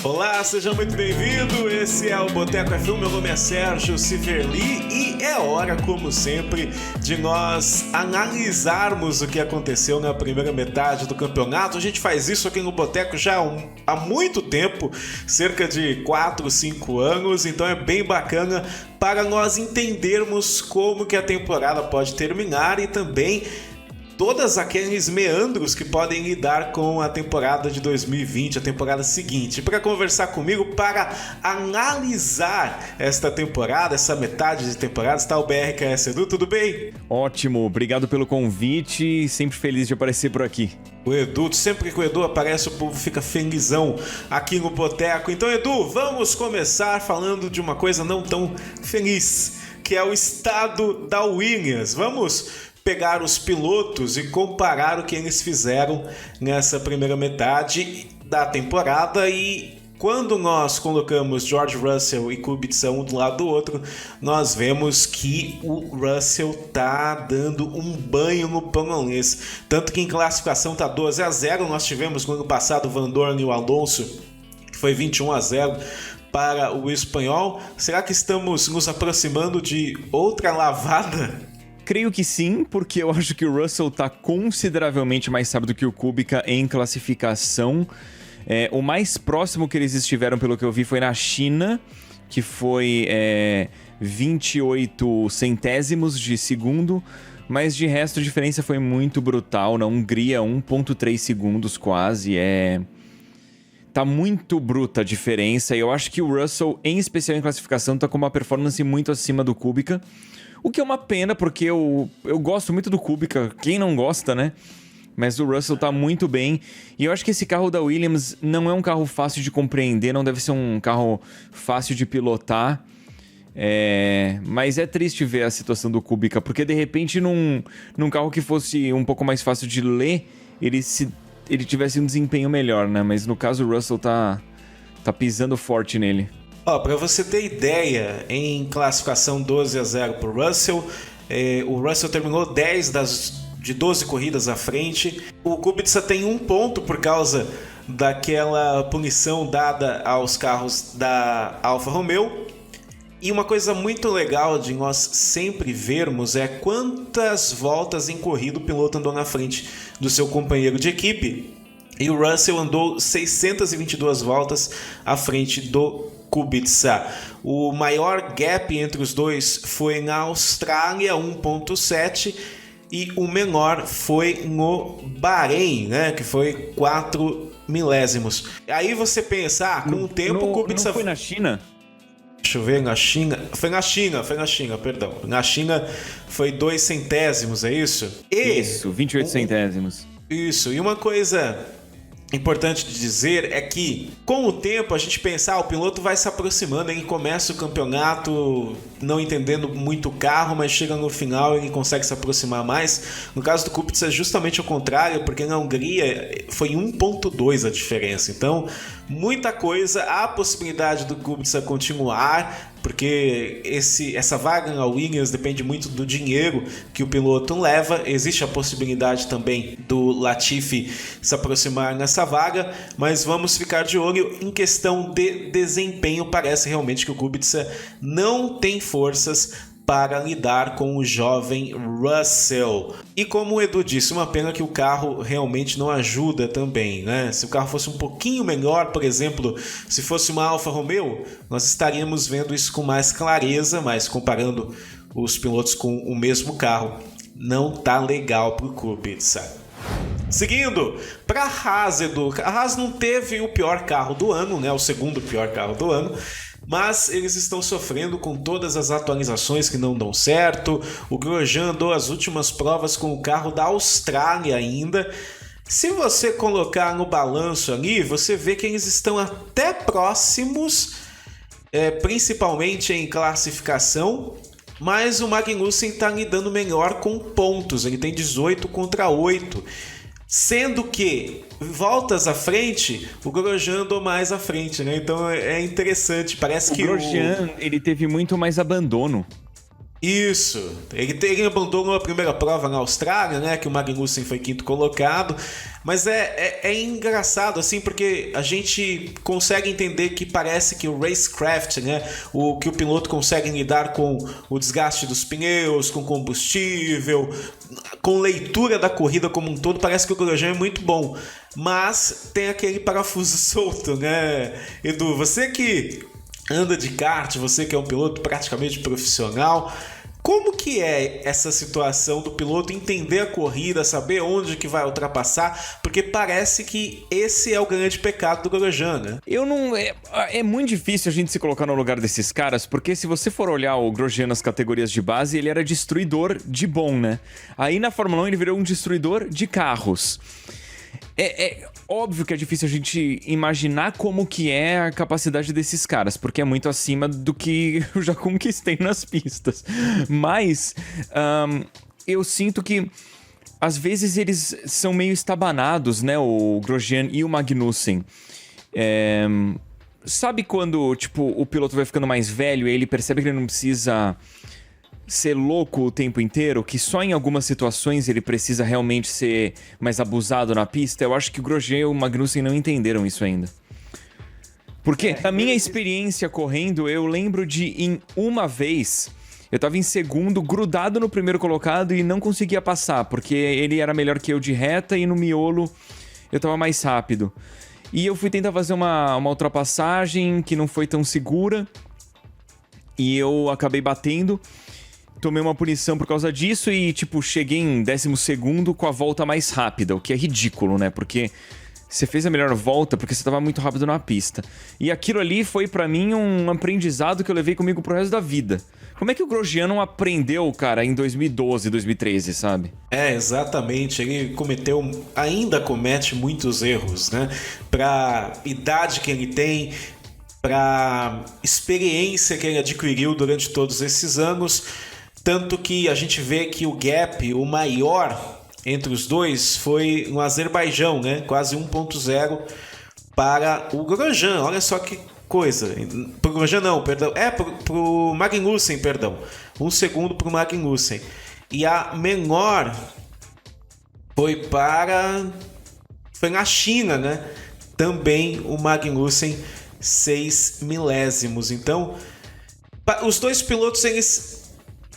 Olá, seja muito bem-vindo, esse é o Boteco F1, meu nome é Sérgio Civerli e é hora, como sempre, de nós analisarmos o que aconteceu na primeira metade do campeonato. A gente faz isso aqui no Boteco já há muito tempo, cerca de 4, 5 anos, então é bem bacana para nós entendermos como que a temporada pode terminar e também todos aqueles meandros que podem lidar com a temporada de 2020, a temporada seguinte. Para conversar comigo, para analisar esta temporada, essa metade de temporada, está o BRKS Edu, tudo bem? Ótimo, obrigado pelo convite, sempre feliz de aparecer por aqui. O Edu, sempre que o Edu aparece, o povo fica felizão aqui no Boteco. Então, Edu, vamos começar falando de uma coisa não tão feliz, que é o estado da Williams. Vamos pegar os pilotos e comparar o que eles fizeram nessa primeira metade da temporada, e quando nós colocamos George Russell e Kubica um do lado do outro, nós vemos que o Russell tá dando um banho no polonês, tanto que em classificação tá 12-0, nós tivemos no ano passado o Van Dorn e o Alonso, que foi 21-0 para o espanhol. Será que estamos nos aproximando de outra lavada? Creio que sim, porque eu acho que o Russell está consideravelmente mais rápido que o Kubica em classificação. O mais próximo que eles estiveram, pelo que eu vi, foi na China, que foi 28 centésimos de segundo, mas de resto a diferença foi muito brutal. Na Hungria, 1,3 segundos quase, tá muito bruta a diferença, e eu acho que o Russell, em especial em classificação, tá com uma performance muito acima do Kubica. O que é uma pena, porque eu gosto muito do Kubica, quem não gosta, né? Mas o Russell tá muito bem. E eu acho que esse carro da Williams não é um carro fácil de compreender, não deve ser um carro fácil de pilotar. Mas é triste ver a situação do Kubica, porque de repente num carro que fosse um pouco mais fácil de ler, ele tivesse um desempenho melhor, né? Mas no caso o Russell tá pisando forte nele. Para você ter ideia, em classificação 12-0 para o Russell terminou 10 de 12 corridas à frente. O Kubica tem 1 ponto por causa daquela punição dada aos carros da Alfa Romeo. E uma coisa muito legal de nós sempre vermos é quantas voltas em corrida o piloto andou na frente do seu companheiro de equipe. E o Russell andou 622 voltas à frente do Kubica. O maior gap entre os dois foi na Austrália, 1,7, e o menor foi no Bahrein, né, que foi 4 milésimos. Aí você pensa, com o tempo o Kubica... Não foi na China? Deixa eu ver, na China... Foi na China, perdão. Na China foi 2 centésimos, é isso? Isso, 28 centésimos. Isso, e uma coisa importante de dizer é que, com o tempo, a gente pensa, o piloto vai se aproximando, ele começa o campeonato não entendendo muito o carro, mas chega no final e ele consegue se aproximar mais. No caso do Kubica é justamente o contrário, porque na Hungria foi 1,2 a diferença. Então, muita coisa, há a possibilidade do Kubica continuar, porque essa vaga na Williams depende muito do dinheiro que o piloto leva. Existe a possibilidade também do Latifi se aproximar nessa vaga, mas vamos ficar de olho em questão de desempenho. Parece realmente que o Kubica não tem forças para lidar com o jovem Russell. E como o Edu disse, uma pena que o carro realmente não ajuda também, né? Se o carro fosse um pouquinho melhor, por exemplo, se fosse uma Alfa Romeo, nós estaríamos vendo isso com mais clareza, mas comparando os pilotos com o mesmo carro, não tá legal pro Kubica. Seguindo, para a Haas, Edu. A Haas não teve o pior carro do ano, né? O segundo pior carro do ano, mas eles estão sofrendo com todas as atualizações que não dão certo. O Grosjean andou as últimas provas com o carro da Austrália ainda. Se você colocar no balanço ali, você vê que eles estão até próximos, principalmente em classificação, mas o Magnussen está lidando melhor com pontos. Ele tem 18 contra 8. Sendo que, voltas à frente, o Grosjean andou mais à frente, né? Então é interessante, parece que o Grosjean, ele teve muito mais abandono. Isso, ele abandonou a primeira prova na Austrália, né, que o Magnussen foi quinto colocado, mas é engraçado, assim, porque a gente consegue entender que parece que o racecraft, né, que o piloto consegue lidar com o desgaste dos pneus, com combustível, com leitura da corrida como um todo, parece que o Grosjean é muito bom, mas tem aquele parafuso solto, né, Edu, você que anda de kart, você que é um piloto praticamente profissional, como que é essa situação do piloto entender a corrida, saber onde que vai ultrapassar? Porque parece que esse é o grande pecado do Grosjean, né? Eu não... É muito difícil a gente se colocar no lugar desses caras, porque se você for olhar o Grosjean nas categorias de base, ele era destruidor de bom, né? Aí na Fórmula 1 ele virou um destruidor de carros. É óbvio que é difícil a gente imaginar como que é a capacidade desses caras, porque é muito acima do que eu já conquistei nas pistas. Mas eu sinto que às vezes eles são meio estabanados, né? O Grosjean e o Magnussen. Sabe quando, tipo, o piloto vai ficando mais velho e ele percebe que ele não precisa ser louco o tempo inteiro, que só em algumas situações ele precisa realmente ser mais abusado na pista? Eu acho que o Grosjean e o Magnussen não entenderam isso ainda. Porque, na minha experiência correndo, eu lembro de, em uma vez, eu tava em segundo, grudado no primeiro colocado e não conseguia passar, porque ele era melhor que eu de reta e no miolo eu tava mais rápido. E eu fui tentar fazer uma ultrapassagem que não foi tão segura e eu acabei batendo. Tomei uma punição por causa disso e, tipo, cheguei em 12º com a volta mais rápida, o que é ridículo, né? Porque você fez a melhor volta porque você tava muito rápido na pista. E aquilo ali foi, pra mim, um aprendizado que eu levei comigo pro resto da vida. Como é que o Grosjean não aprendeu, cara, em 2012, 2013, sabe? Exatamente. Ele ainda comete muitos erros, né? Pra idade que ele tem, pra experiência que ele adquiriu durante todos esses anos. Tanto que a gente vê que o gap, o maior entre os dois, foi no Azerbaijão, né? Quase 1.0 para o Grosjean. Olha só que coisa. Pro Grosjean não, perdão. Pro Magnussen, perdão. 1 segundo pro Magnussen. E a menor foi na China, né? Também o Magnussen 6 milésimos. Então, os dois pilotos, eles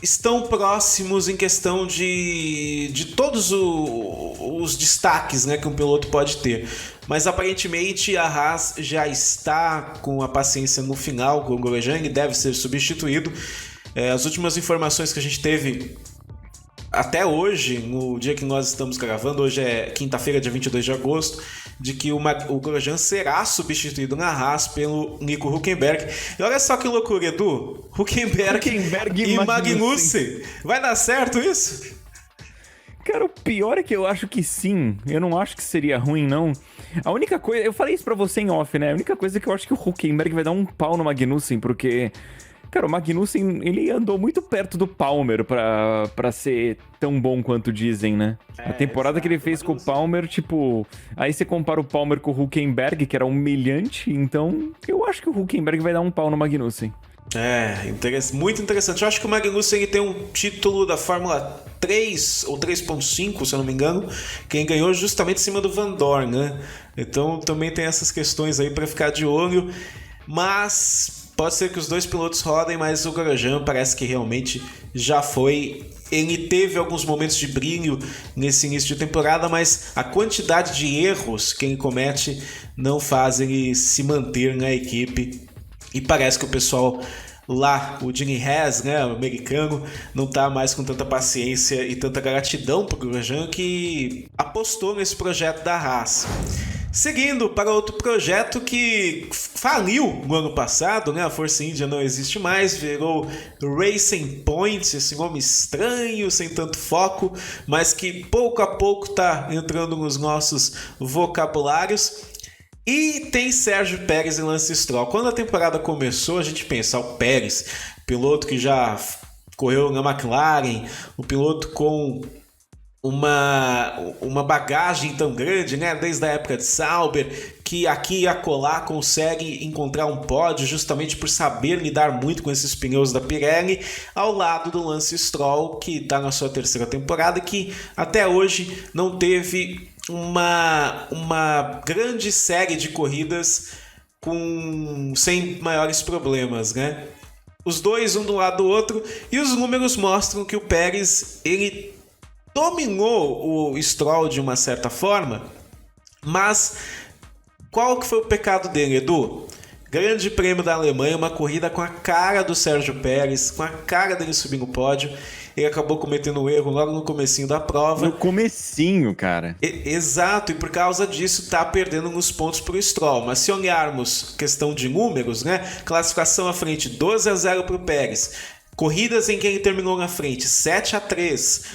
estão próximos em questão de todos os destaques, né, que um piloto pode ter. Mas aparentemente a Haas já está com a paciência no final com o Grosjean, ele deve ser substituído. As últimas informações que a gente teve até hoje, no dia que nós estamos gravando, hoje é quinta-feira, dia 22 de agosto, de que o Grosjean será substituído na Haas pelo Nico Hülkenberg. E olha só que loucura, Edu. Hülkenberg e Magnussen. Vai dar certo isso? Cara, o pior é que eu acho que sim. Eu não acho que seria ruim, não. A única coisa... Eu falei isso pra você em off, né? A única coisa é que eu acho que o Hülkenberg vai dar um pau no Magnussen, porque... Cara, o Magnussen, ele andou muito perto do Palmer pra ser tão bom quanto dizem, né? A temporada que ele fez com o Palmer, tipo... Aí você compara o Palmer com o Hülkenberg, que era humilhante, então... Eu acho que o Hülkenberg vai dar um pau no Magnussen. Muito interessante. Eu acho que o Magnussen ele tem um título da Fórmula 3 ou 3.5, se eu não me engano, quem ganhou justamente em cima do Van Dorn, né? Então também tem essas questões aí para ficar de olho, mas pode ser que os dois pilotos rodem, mas o Grosjean parece que realmente já foi. Ele teve alguns momentos de brilho nesse início de temporada, mas a quantidade de erros que ele comete não faz ele se manter na equipe. E parece que o pessoal lá, o Gene Haas, né, o americano, não tá mais com tanta paciência e tanta gratidão pro Grosjean, que apostou nesse projeto da Haas. Seguindo para outro projeto que faliu no ano passado, né? A Force India não existe mais, virou Racing Point, esse nome estranho, sem tanto foco, mas que pouco a pouco está entrando nos nossos vocabulários. E tem Sérgio Pérez e Lance Stroll. Quando a temporada começou, a gente pensa, o Pérez, piloto que já correu na McLaren, um piloto com uma bagagem tão grande, né? Desde a época de Sauber, que aqui e acolá consegue encontrar um pódio justamente por saber lidar muito com esses pneus da Pirelli, ao lado do Lance Stroll, que está na sua terceira temporada e que até hoje não teve uma grande série de corridas sem maiores problemas, né? Os dois, um do lado do outro, e os números mostram que o Pérez, ele dominou o Stroll de uma certa forma, mas qual que foi o pecado dele, Edu? Grande Prêmio da Alemanha, uma corrida com a cara do Sérgio Pérez, com a cara dele subir no pódio. Ele acabou cometendo um erro logo no comecinho da prova. No comecinho, cara. Exato, e por causa disso tá perdendo uns pontos pro Stroll. Mas se olharmos questão de números, né? Classificação à frente 12-0 pro Pérez. Corridas em que ele terminou na frente 7-3.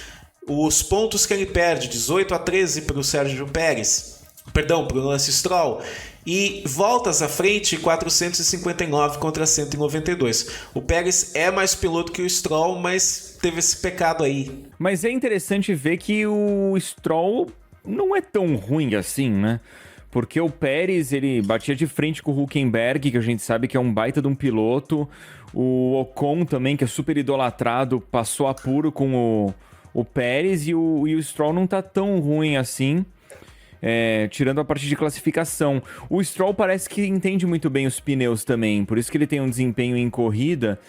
Os pontos que ele perde 18-13 pro Sérgio Pérez. Perdão, pro Lance Stroll. E voltas à frente, 459 contra 192. O Pérez é mais piloto que o Stroll, mas teve esse pecado aí. Mas é interessante ver que o Stroll não é tão ruim assim, né? Porque o Pérez, ele batia de frente com o Hülkenberg, que a gente sabe que é um baita de um piloto. O Ocon também, que é super idolatrado, passou apuro com o Pérez. E o Stroll não tá tão ruim assim. Tirando a parte de classificação. O Stroll parece que entende muito bem os pneus também, por isso que ele tem um desempenho em corrida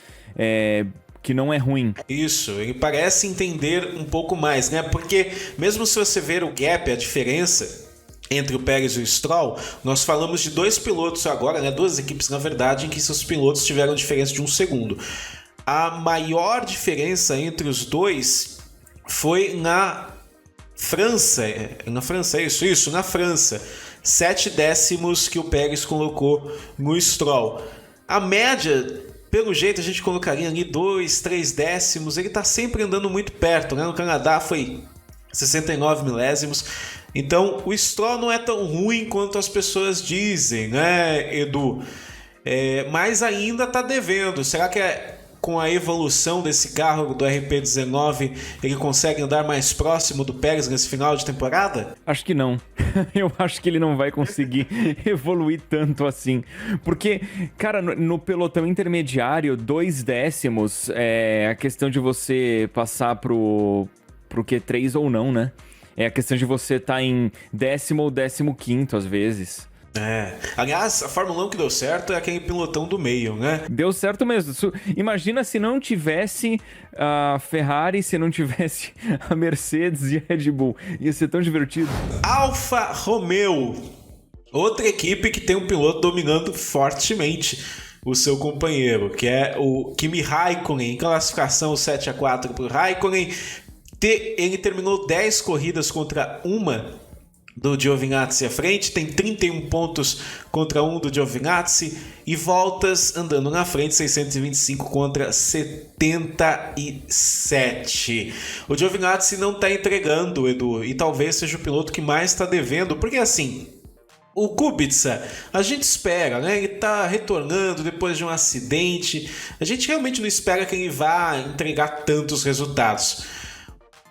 que não é ruim. Isso, ele parece entender um pouco mais, né? Porque mesmo se você ver o gap, a diferença entre o Pérez e o Stroll, nós falamos de dois pilotos agora, né? Duas equipes, na verdade, em que seus pilotos tiveram diferença de 1 segundo. A maior diferença entre os dois foi na França, na França, na França, 7 décimos que o Pérez colocou no Stroll. A média, pelo jeito, a gente colocaria ali 2, 3 décimos, ele está sempre andando muito perto, né? No Canadá foi 69 milésimos, então o Stroll não é tão ruim quanto as pessoas dizem, né, Edu? Mas ainda está devendo. Será que com a evolução desse carro do RP19, ele consegue andar mais próximo do Pérez nesse final de temporada? Acho que não. Eu acho que ele não vai conseguir evoluir tanto assim. Porque, cara, no pelotão intermediário, 2 décimos é a questão de você passar pro Q3 ou não, né? É a questão de você estar em 10º ou 15º às vezes. Aliás, a Fórmula 1 que deu certo é aquele pilotão do meio, né? Deu certo mesmo. Imagina se não tivesse a Ferrari, se não tivesse a Mercedes e a Red Bull. Ia ser tão divertido. Alfa Romeo, outra equipe que tem um piloto dominando fortemente o seu companheiro, que é o Kimi Raikkonen, em classificação 7-4 para o Raikkonen. Ele terminou 10 corridas contra uma do Giovinazzi à frente, tem 31 pontos contra 1 do Giovinazzi e voltas andando na frente, 625 contra 77. O Giovinazzi não está entregando, Edu, e talvez seja o piloto que mais está devendo, porque assim, o Kubica, a gente espera, né? Ele tá retornando depois de um acidente, a gente realmente não espera que ele vá entregar tantos resultados.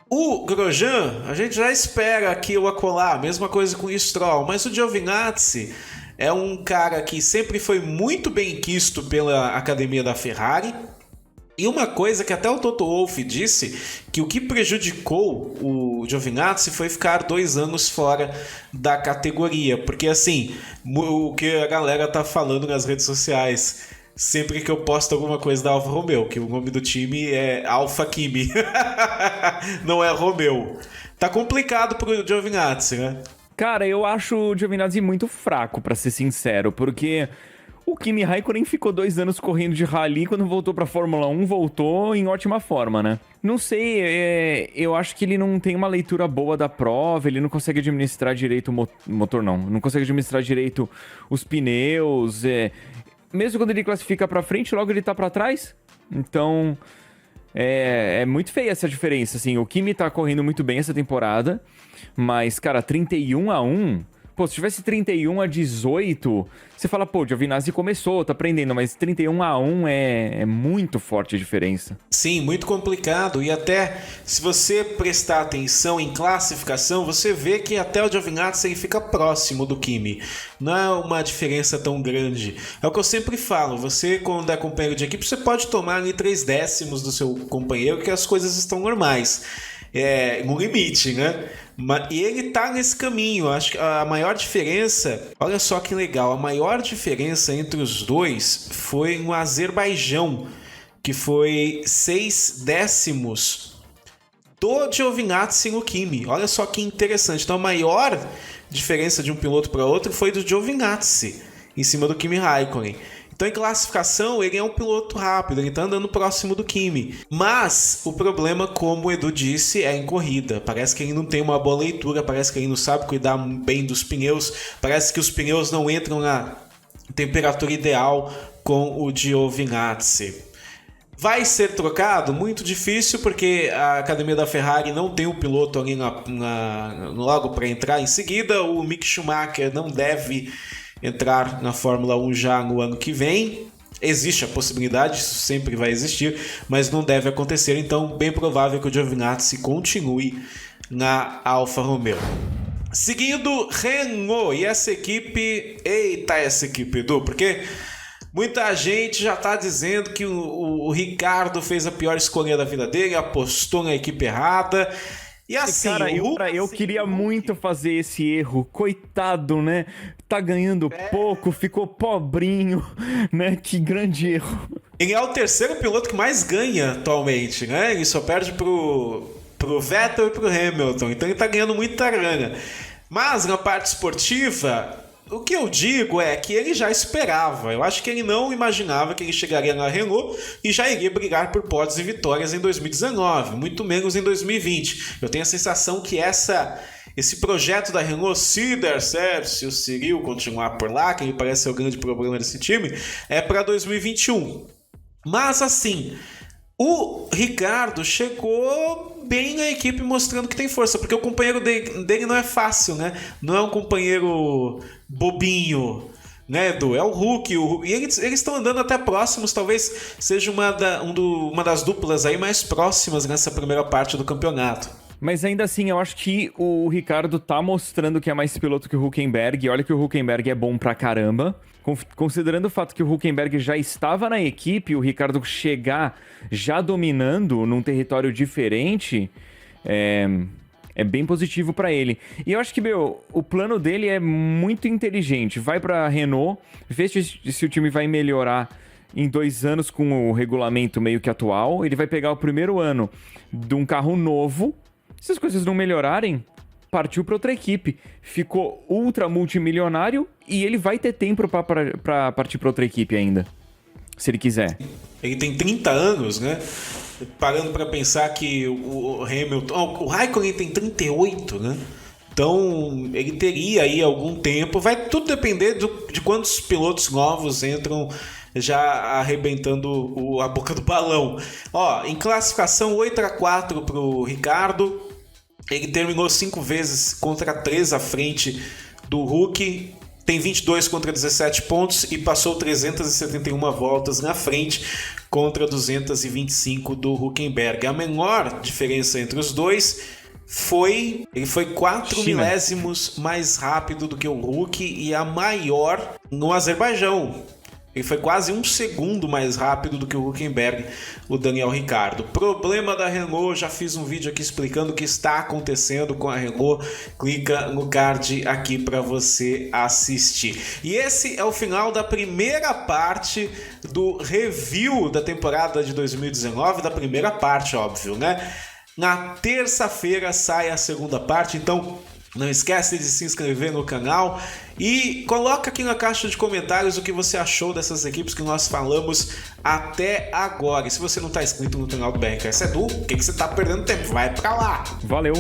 O Grosjean, a gente já espera aqui o acolá, mesma coisa com o Stroll, mas o Giovinazzi é um cara que sempre foi muito bem quisto pela academia da Ferrari. E uma coisa que até o Toto Wolff disse, que o que prejudicou o Giovinazzi foi ficar 2 anos fora da categoria, porque assim, o que a galera tá falando nas redes sociais sempre que eu posto alguma coisa da Alfa Romeo, que o nome do time é Alfa Kimi, não é Romeo. Tá complicado pro Giovinazzi, né? Cara, eu acho o Giovinazzi muito fraco, pra ser sincero, porque o Kimi Raikkonen ficou 2 anos correndo de rally, quando voltou pra Fórmula 1, voltou em ótima forma, né? Não sei, eu acho que ele não tem uma leitura boa da prova, ele não consegue administrar direito o motor, não consegue administrar direito os pneus, mesmo quando ele classifica pra frente, logo ele tá pra trás. Então, é muito feia essa diferença, assim. O Kimi tá correndo muito bem essa temporada, mas, cara, 31-1 Pô, se tivesse 31-18, você fala, pô, o Giovinazzi começou, tá aprendendo, mas 31-1 é muito forte a diferença. Sim, muito complicado. E até se você prestar atenção em classificação, você vê que até o Giovinazzi ele fica próximo do Kimi. Não é uma diferença tão grande. É o que eu sempre falo, você quando é companheiro de equipe, você pode tomar ali 3 décimos do seu companheiro, que as coisas estão normais. No limite, né? E ele tá nesse caminho. Acho que a maior diferença, olha só que legal, a maior diferença entre os dois foi no Azerbaijão, que foi 6 décimos do Giovinazzi no Kimi. Olha só que interessante. Então a maior diferença de um piloto para outro foi do Giovinazzi em cima do Kimi Raikkonen. Então, em classificação, ele é um piloto rápido, ele está andando próximo do Kimi. Mas o problema, como o Edu disse, é em corrida. Parece que ele não tem uma boa leitura, parece que ele não sabe cuidar bem dos pneus, parece que os pneus não entram na temperatura ideal com o Giovinazzi. Vai ser trocado? Muito difícil, porque a academia da Ferrari não tem um piloto ali logo para entrar em seguida. O Mick Schumacher não deve entrar na Fórmula 1 já no ano que vem. Existe a possibilidade, isso sempre vai existir, mas não deve acontecer, então bem provável que o Giovinazzi continue na Alfa Romeo. Seguindo, Renault, e essa equipe, Edu, porque muita gente já está dizendo que o Ricciardo fez a pior escolha da vida dele, apostou na equipe errada. E assim, cara, eu queria muito fazer esse erro. Coitado, né? Tá ganhando pouco, ficou pobrinho, né? Que grande erro. Ele é o terceiro piloto que mais ganha atualmente, né? Ele só perde pro Vettel e pro Hamilton. Então ele tá ganhando muita grana. Mas na parte esportiva, o que eu digo é que ele já esperava. Eu acho que ele não imaginava que ele chegaria na Renault e já iria brigar por pódios e vitórias em 2019, muito menos em 2020. Eu tenho a sensação que esse projeto da Renault, se der certo, se o Cyril continuar por lá, que ele parece ser o grande problema desse time, é para 2021. Mas assim, o Ricciardo chegou bem na equipe mostrando que tem força, porque o companheiro dele não é fácil, né? Não é um companheiro bobinho, né, Edu? É o Hulk, e eles estão andando até próximos, talvez seja uma das duplas aí mais próximas nessa primeira parte do campeonato. Mas ainda assim, eu acho que o Ricciardo tá mostrando que é mais piloto que o Hülkenberg. Olha que o Hülkenberg é bom pra caramba. Considerando o fato que o Hülkenberg já estava na equipe, o Ricciardo chegar já dominando num território diferente, é bem positivo pra ele. E eu acho que, o plano dele é muito inteligente. Vai pra Renault, vê se o time vai melhorar em 2 anos com o regulamento meio que atual. Ele vai pegar o primeiro ano de um carro novo. Se as coisas não melhorarem, partiu para outra equipe. Ficou ultra multimilionário e ele vai ter tempo para partir para outra equipe ainda, se ele quiser. Ele tem 30 anos, né? Parando para pensar que o Hamilton... o Raikkonen tem 38, né? Então, ele teria aí algum tempo. Vai tudo depender de quantos pilotos novos entram já arrebentando a boca do balão. Em classificação, 8-4 para o Ricciardo. Ele terminou 5 vezes contra 3 à frente do Hulk. Tem 22 contra 17 pontos e passou 371 voltas na frente contra 225 do Hülkenberg. A menor diferença entre os dois ele foi 4 milésimos mais rápido do que o Hulk, e a maior no Azerbaijão. Ele foi quase 1 segundo mais rápido do que o Hülkenberg, o Daniel Ricciardo. Problema da Renault, já fiz um vídeo aqui explicando o que está acontecendo com a Renault. Clica no card aqui para você assistir. E esse é o final da primeira parte do review da temporada de 2019, da primeira parte, óbvio, né? Na terça-feira sai a segunda parte, então não esquece de se inscrever no canal e coloca aqui na caixa de comentários o que você achou dessas equipes que nós falamos até agora. E se você não está inscrito no canal do BRKS Edu, o que você está perdendo tempo? Vai pra lá! Valeu!